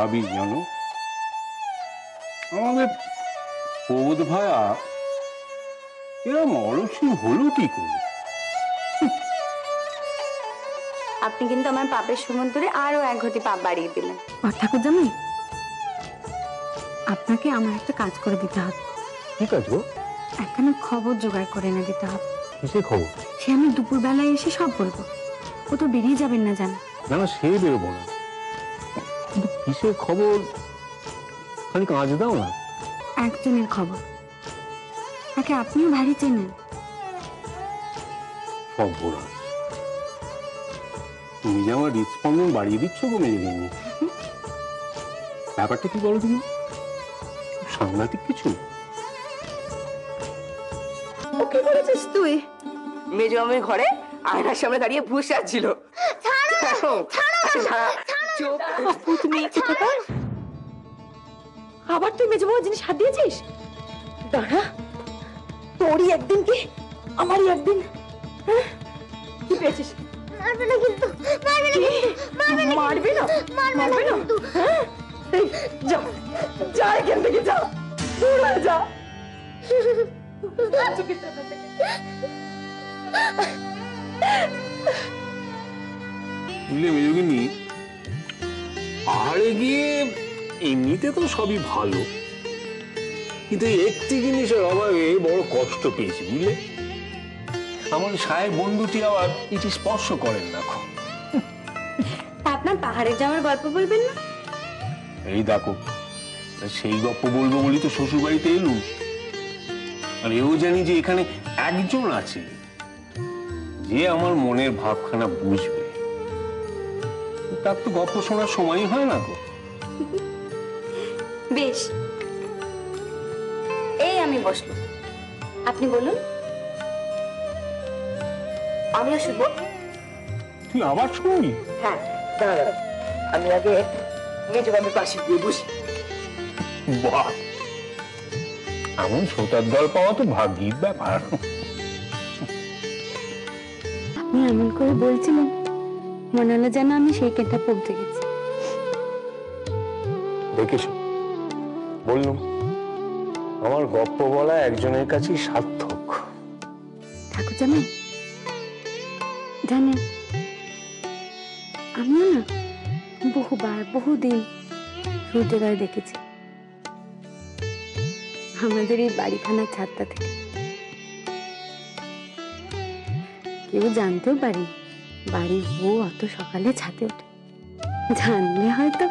স্বাভাবিক জানো। আমাদের প্রবোধ ভাইয়া এরম অলসী হলো কি করে? আপনি কিন্তু আমার পাপের সমুদ্রে আরো 1 ঘটি পাপ বাড়িয়ে দিলেন। ঠাকুর জামাই, আপনাকে আমার একটা কাজ করে দিতে হবে। কি কাজ গো? একখানা খবর জোগাড় করে এনে দিতে হবে। কিসের খবর? সে আমি দুপুরবেলায় এসে সব বলবো। ও তো বেরিয়ে যাবেন না জানো। না না, সে বেরোবো না, কিন্তু কিসের খবর খালি কাজ দাও না। একজনের খবর, তাকে আপনিও ভারী চেনেন। সর্বনাশ, তুমি যে আমার হৃদস্পন্দন বাড়িয়ে দিচ্ছ গো মেজদিনি। ব্যাপারটা কি বলো তুমি? সাংঘাতিক কিছু। কি করেছিস তুই? মেজো মামির ঘরে আয়নার সামনে দাঁড়িয়ে বসে আছিল। তুমি আবার তুই মেজো মামার জিনিস হাত দিয়েছিস? দাঁড়া, তোরই একদিন কি আমারই একদিন। কি পেয়েছিস? মারবে না কিন্তু, মারবে না কিন্তু, মারবে না, মারবে না কিন্তু। যা যা এখান থেকে, যা দূর হয়ে যা। বুঝলে মেজগিনি, পাহাড়ে গিয়ে এমনিতে তো সবই ভালো, কিন্তু একটি জিনিসের অভাবে বড় কষ্ট পেয়েছি বুঝলে। আমার সাহেব বন্ধুটি আবার এটি স্পর্শ করেন না। আপনার পাহাড়ের যাওয়ার গল্প বলবেন না? এই দেখো, সেই গল্প বলবো বলি তো শ্বশুর বাড়িতে এলুম। আর এও জানি যে এখানে একজন আছে যে আমার মনের ভাবখানা বুঝবে। তার তো গল্প শোনার সময়ই হয় না গো। বেশ, এই আমি বসলাম, আপনি বলুন। আমিও শুনবো। তুই আবার শুনবি? হ্যাঁ দাঁড়া, আমি আগে মেজো মামির পাশে গিয়ে বসি। বাহ, এমন শ্রোতার দল পাওয়া তো ভাগ্যের ব্যাপার। আপনি এমন করে বলছিলেন, মনে হলো যেন আমি সেই কেটা পৌঁছে গেছি। দেখেছ, বললুম আমার গপ্প বলা একজনের কাছেই সার্থক। ঠাকুর জামাই জানেন, আমিও না বহুবার বহুদিন সূর্যোদয় দেখেছি আমাদের এই বাড়িখানার ছাদটা থেকে। কেউ জানতেও পারি বাড়ির বউ অত সকালে ছাদে ওঠে। জানলে হয়তো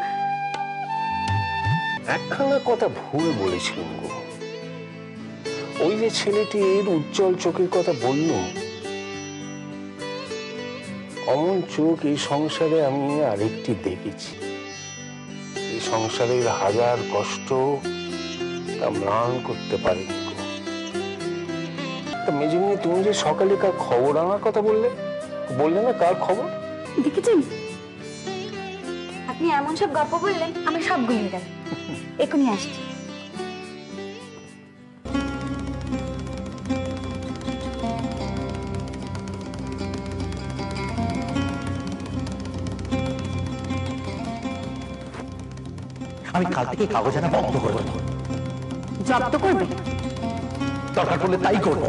একখানা কথা ভুল বলেছিলাম গো। ওই যে ছেলেটির উজ্জ্বল চোখের কথা বলল, অমন চোখ এই সংসারে আমি আরেকটি দেখেছি। এই সংসারের হাজার কষ্ট তা ম্লান করতে পারেনি গো। তা মেজুমনি, তুমি যে সকালে কার খবর আনার কথা বললে না, কার খবর দেখেছেন? আপনি এমন সব গল্প বললেন আমি সব গুলিয়ে গেল। এখনই আসছি। আমি কাল থেকে কাগজ আনা বন্ধ করে দেবো। জব্দ করবে? দরকার পড়লে তাই করবো।